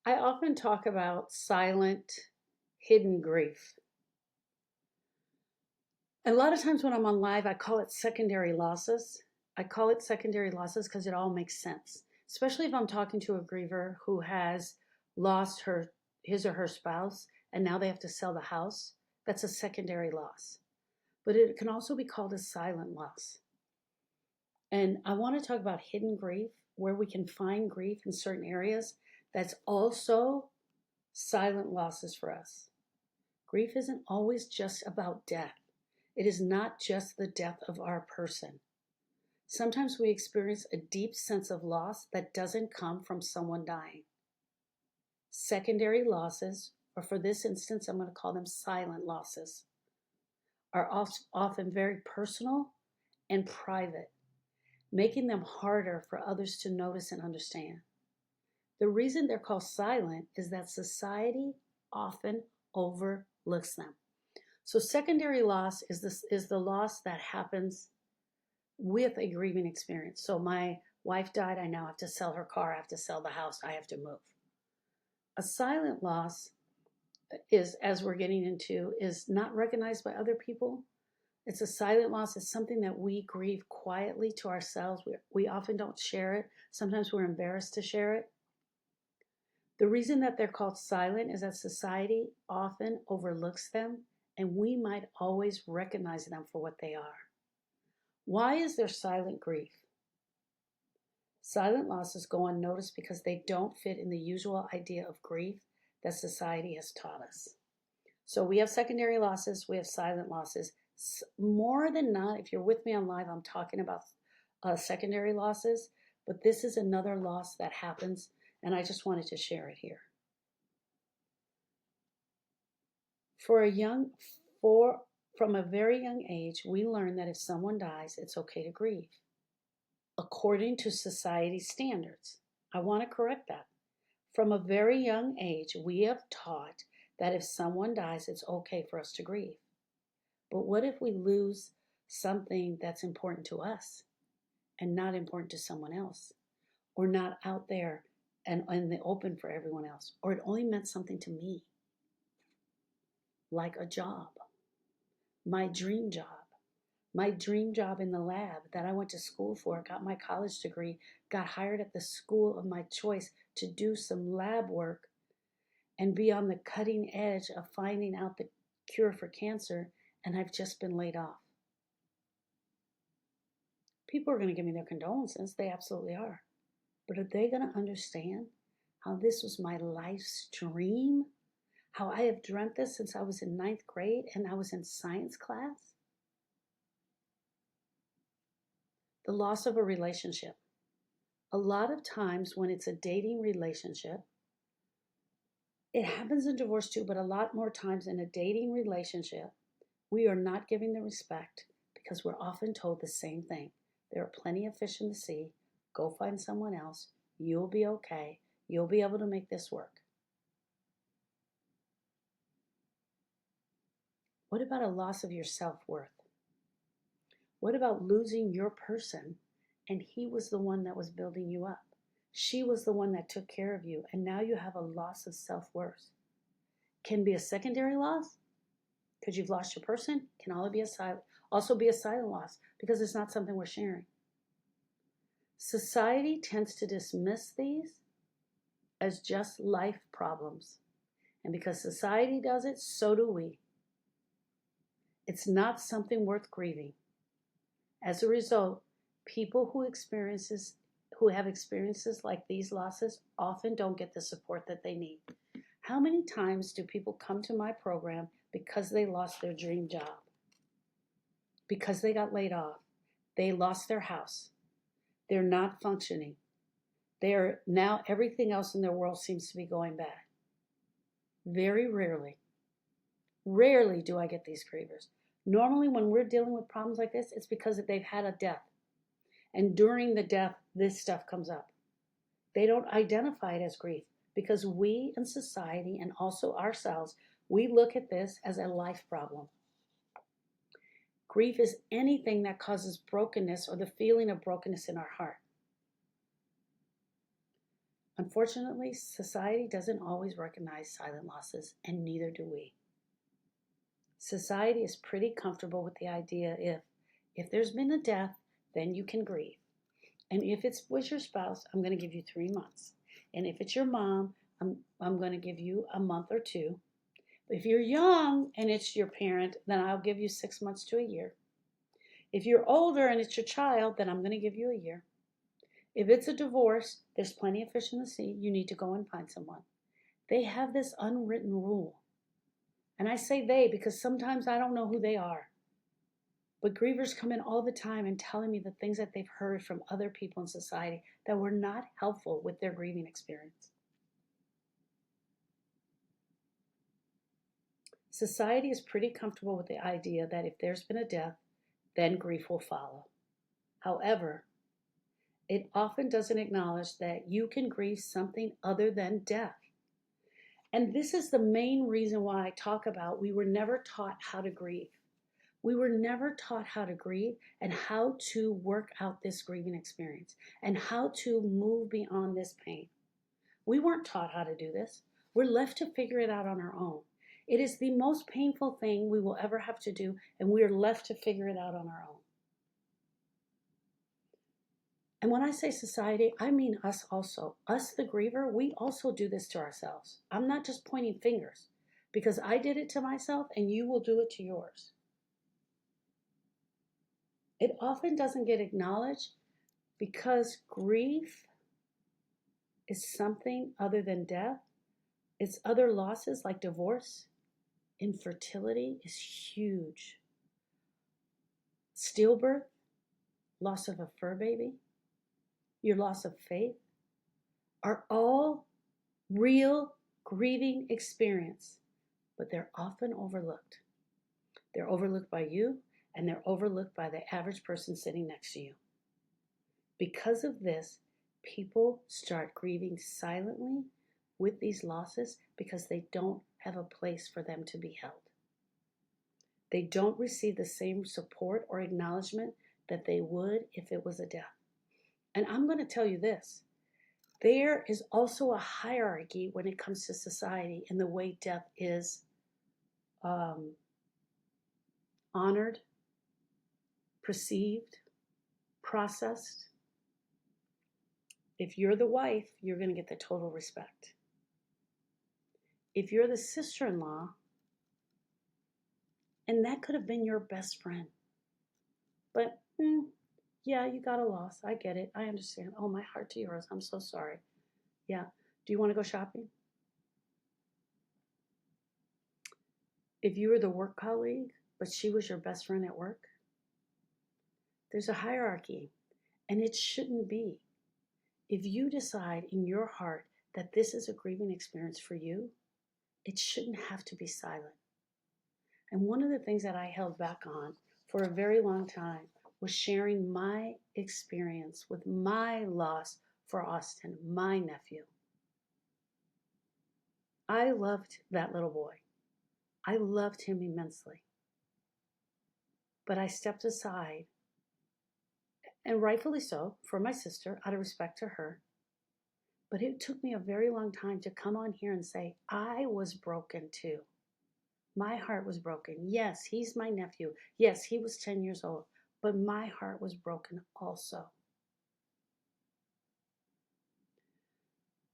I often talk about silent, hidden grief. A lot of times when I'm on live, I call it secondary losses. I call it secondary losses because it all makes sense, especially if I'm talking to a griever who has lost his or her spouse and now they have to sell the house. That's a secondary loss. But it can also be called a silent loss. And I want to talk about hidden grief, where we can find grief in certain areas that's also silent losses for us. Grief isn't always just about death. It is not just the death of our person. Sometimes we experience a deep sense of loss that doesn't come from someone dying. Secondary losses, or for this instance, I'm going to call them silent losses, are often very personal and private, making them harder for others to notice and understand. The reason they're called silent is that society often overlooks them. So secondary loss is the loss that happens with a grieving experience. So my wife died, I now have to sell her car, I have to sell the house, I have to move. A silent loss is, as we're getting into, is not recognized by other people. It's a silent loss. It's something that we grieve quietly to ourselves. We often don't share it. Sometimes we're embarrassed to share it. The reason that they're called silent is that society often overlooks them, and we might always recognize them for what they are. Why is there silent grief? Silent losses go unnoticed because they don't fit in the usual idea of grief that society has taught us. So we have secondary losses, we have silent losses. More than not, if you're with me on live, I'm talking about secondary losses, but this is another loss that happens, and I just wanted to share it here. For a young, for From a very young age, we learn that if someone dies, it's okay to grieve, according to society standards. I want to correct that. From a very young age, we have taught that if someone dies, it's okay for us to grieve. But what if we lose something that's important to us and not important to someone else, or not out there and in the open for everyone else, or it only meant something to me, like a job, my dream job? My dream job in the lab that I went to school for, got my college degree, got hired at the school of my choice to do some lab work and be on the cutting edge of finding out the cure for cancer, and I've just been laid off. People are going to give me their condolences. They absolutely are. But are they going to understand how this was my life's dream? How I have dreamt this since I was in ninth grade and I was in science class? The loss of a relationship. A lot of times when it's a dating relationship, it happens in divorce too, but a lot more times in a dating relationship, we are not giving the respect because we're often told the same thing. There are plenty of fish in the sea. Go find someone else. You'll be okay. You'll be able to make this work. What about a loss of your self-worth? What about losing your person and he was the one that was building you up? She was the one that took care of you, and now you have a loss of self-worth. Can be a secondary loss because you've lost your person. Can also be a silent loss because it's not something we're sharing. Society tends to dismiss these as just life problems. And because society does it, so do we. It's not something worth grieving. As a result, people who have experiences like these losses often don't get the support that they need. How many times do people come to my program because they lost their dream job? Because they got laid off. They lost their house. They're not functioning. They are now, everything else in their world seems to be going bad. Very rarely do I get these grievers. Normally when we're dealing with problems like this, it's because they've had a death. And during the death, this stuff comes up. They don't identify it as grief because we in society and also ourselves, we look at this as a life problem. Grief is anything that causes brokenness or the feeling of brokenness in our heart. Unfortunately, society doesn't always recognize silent losses, and neither do we. Society is pretty comfortable with the idea if there's been a death, then you can grieve. And if it was your spouse, I'm going to give you 3 months. And if it's your mom, I'm going to give you a month or two. If you're young and it's your parent, then I'll give you 6 months to a year. If you're older and it's your child, then I'm going to give you a year. If it's a divorce, there's plenty of fish in the sea. You need to go and find someone. They have this unwritten rule. And I say they because sometimes I don't know who they are. But grievers come in all the time and telling me the things that they've heard from other people in society that were not helpful with their grieving experience. Society is pretty comfortable with the idea that if there's been a death, then grief will follow. However, it often doesn't acknowledge that you can grieve something other than death. And this is the main reason why I talk about we were never taught how to grieve. We were never taught how to grieve and how to work out this grieving experience and how to move beyond this pain. We weren't taught how to do this. We're left to figure it out on our own. It is the most painful thing we will ever have to do, and we are left to figure it out on our own. And when I say society, I mean us also. Us, the griever, we also do this to ourselves. I'm not just pointing fingers because I did it to myself and you will do it to yours. It often doesn't get acknowledged because grief is something other than death. It's other losses like divorce. Infertility is huge. Stillbirth, loss of a fur baby, your loss of faith are all real grieving experience, but they're often overlooked. They're overlooked by you, and they're overlooked by the average person sitting next to you. Because of this, people start grieving silently with these losses because they don't have a place for them to be held. They don't receive the same support or acknowledgement that they would if it was a death. And I'm going to tell you this. There is also a hierarchy when it comes to society in the way death is honored, perceived, processed. If you're the wife, you're going to get the total respect. If you're the sister-in-law, and that could have been your best friend, but yeah, you got a loss. I get it. I understand. Oh, my heart to yours. I'm so sorry. Yeah. Do you want to go shopping? If you were the work colleague, but she was your best friend at work, there's a hierarchy, and it shouldn't be. If you decide in your heart that this is a grieving experience for you, it shouldn't have to be silent. And one of the things that I held back on for a very long time was sharing my experience with my loss for Austin, my nephew. I loved that little boy. I loved him immensely. But I stepped aside, and rightfully so, for my sister, out of respect to her. But it took me a very long time to come on here and say, I was broken too. My heart was broken. Yes, he's my nephew. Yes, he was 10 years old. But my heart was broken also.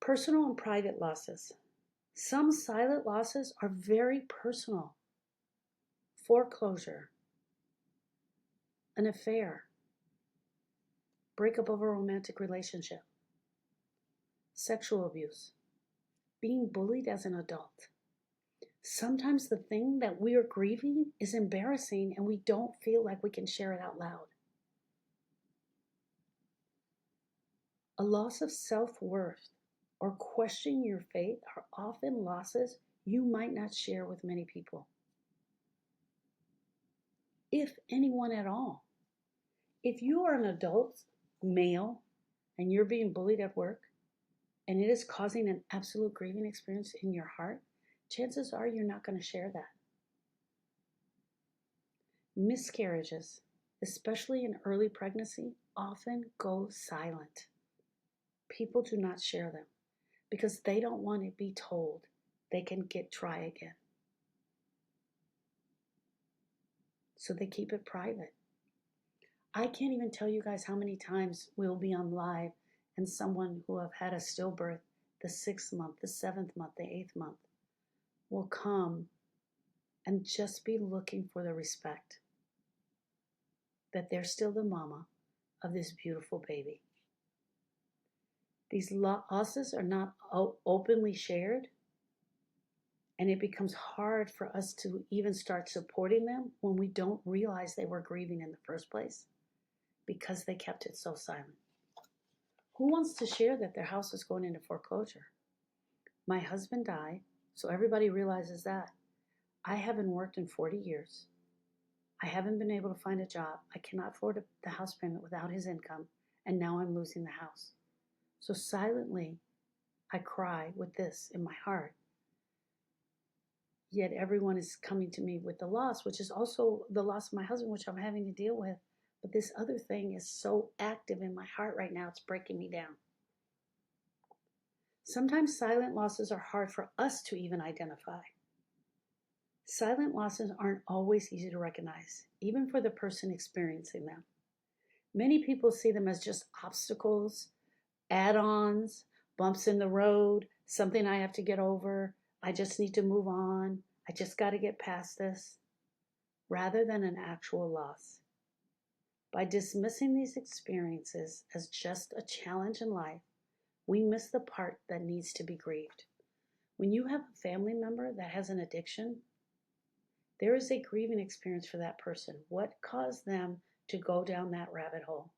Personal and private losses. Some silent losses are very personal. Foreclosure, an affair, breakup of a romantic relationship, sexual abuse, being bullied as an adult. Sometimes the thing that we are grieving is embarrassing and we don't feel like we can share it out loud. A loss of self-worth or questioning your faith are often losses you might not share with many people, if anyone at all. If you are an adult male and you're being bullied at work and it is causing an absolute grieving experience in your heart, chances are you're not going to share that. Miscarriages, especially in early pregnancy, often go silent. People do not share them. because they don't want to be told they can try again. So they keep it private. I can't even tell you guys how many times we'll be on live and someone who have had a stillbirth the 6th month, the 7th month, the 8th month will come and just be looking for the respect that they're still the mama of this beautiful baby. These losses are not openly shared, and it becomes hard for us to even start supporting them when we don't realize they were grieving in the first place because they kept it so silent. Who wants to share that their house is going into foreclosure? My husband died, so everybody realizes that. I haven't worked in 40 years. I haven't been able to find a job. I cannot afford the house payment without his income, and now I'm losing the house. So silently, I cry with this in my heart. Yet everyone is coming to me with the loss, which is also the loss of my husband, which I'm having to deal with. But this other thing is so active in my heart right now, it's breaking me down. Sometimes silent losses are hard for us to even identify. Silent losses aren't always easy to recognize, even for the person experiencing them. Many people see them as just obstacles, add-ons, bumps in the road, something I have to get over. I just need to move on. I just got to get past this, rather than an actual loss. By dismissing these experiences as just a challenge in life, we miss the part that needs to be grieved. When you have a family member that has an addiction, there is a grieving experience for that person. What caused them to go down that rabbit hole?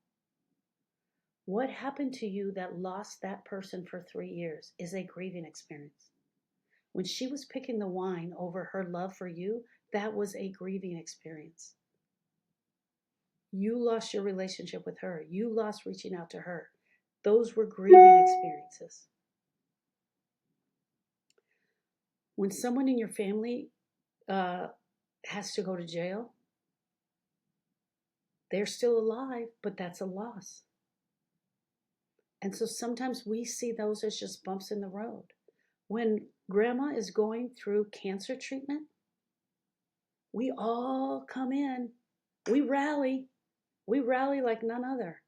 What happened to you that lost that person for 3 years is a grieving experience. When she was picking the wine over her love for you, that was a grieving experience. You lost your relationship with her. You lost reaching out to her. Those were grieving experiences. When someone in your family has to go to jail, they're still alive, but that's a loss. And so sometimes we see those as just bumps in the road. When grandma is going through cancer treatment, we all come in, we rally like none other.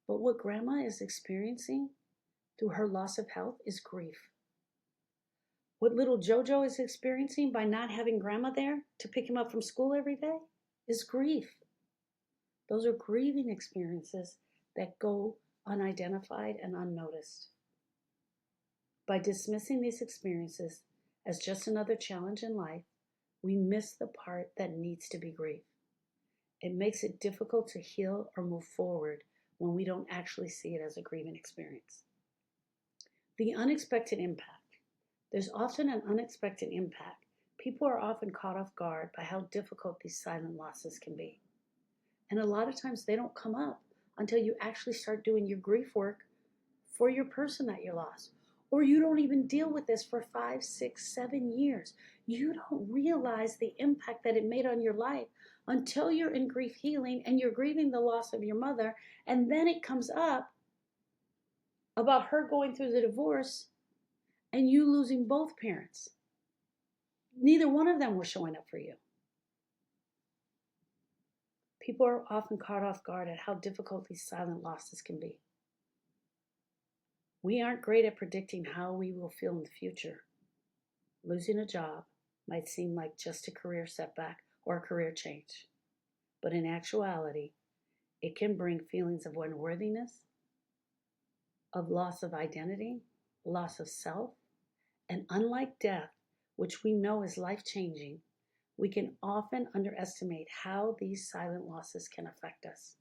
But what grandma is experiencing through her loss of health is grief. What little Jojo is experiencing by not having grandma there to pick him up from school every day is grief. Those are grieving experiences that go unidentified and unnoticed. By dismissing these experiences as just another challenge in life, we miss the part that needs to be grieved. It makes it difficult to heal or move forward when we don't actually see it as a grieving experience. The unexpected impact. There's often an unexpected impact. People are often caught off guard by how difficult these silent losses can be. And a lot of times they don't come up until you actually start doing your grief work for your person that you lost. Or you don't even deal with this for 5, 6, 7 years. You don't realize the impact that it made on your life until you're in grief healing and you're grieving the loss of your mother. And then it comes up about her going through the divorce and you losing both parents. Neither one of them were showing up for you. People are often caught off guard at how difficult these silent losses can be. We aren't great at predicting how we will feel in the future. Losing a job might seem like just a career setback or a career change, but in actuality, it can bring feelings of unworthiness, of loss of identity, loss of self, and unlike death, which we know is life-changing, we can often underestimate how these silent losses can affect us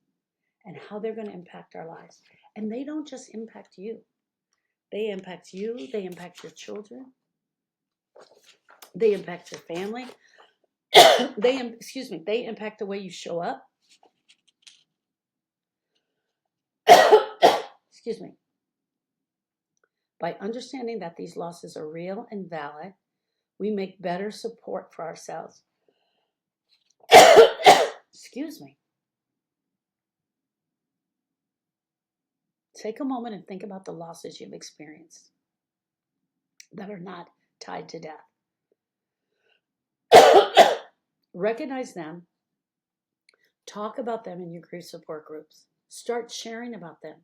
and how they're going to impact our lives. And they don't just impact you. They impact you, they impact your children, they impact your family, they impact the way you show up. Excuse me. By understanding that these losses are real and valid, we make better support for ourselves. Excuse me. Take a moment and think about the losses you've experienced. that are not tied to death. Recognize them. Talk about them in your grief support groups. Start sharing about them.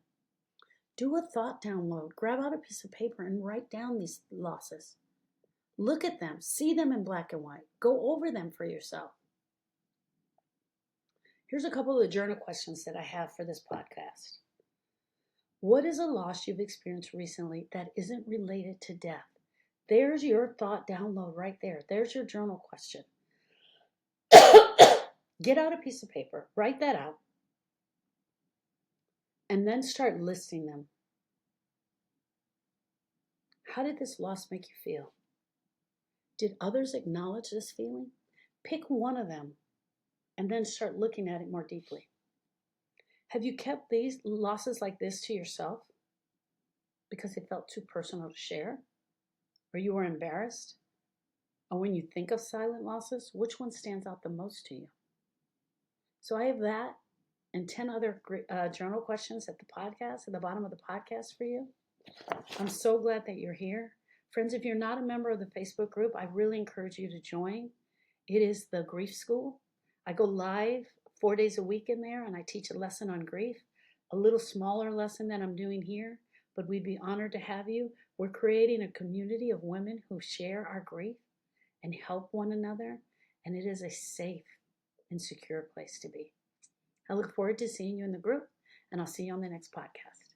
Do a thought download. Grab out a piece of paper and write down these losses. Look at them. See them in black and white. Go over them for yourself. Here's a couple of the journal questions that I have for this podcast. What is a loss you've experienced recently that isn't related to death? There's your thought download right there. There's your journal question. Get out a piece of paper, write that out, and then start listing them. How did this loss make you feel? Did others acknowledge this feeling? Pick one of them and then start looking at it more deeply. Have you kept these losses like this to yourself because it felt too personal to share? Or you were embarrassed? Or when you think of silent losses, which one stands out the most to you? So I have that and 10 other journal questions at the bottom of the podcast for you. I'm so glad that you're here. Friends, if you're not a member of the Facebook group, I really encourage you to join. It is the Grief School. I go live 4 days a week in there, and I teach a lesson on grief, a little smaller lesson than I'm doing here, but we'd be honored to have you. We're creating a community of women who share our grief and help one another, and it is a safe and secure place to be. I look forward to seeing you in the group, and I'll see you on the next podcast.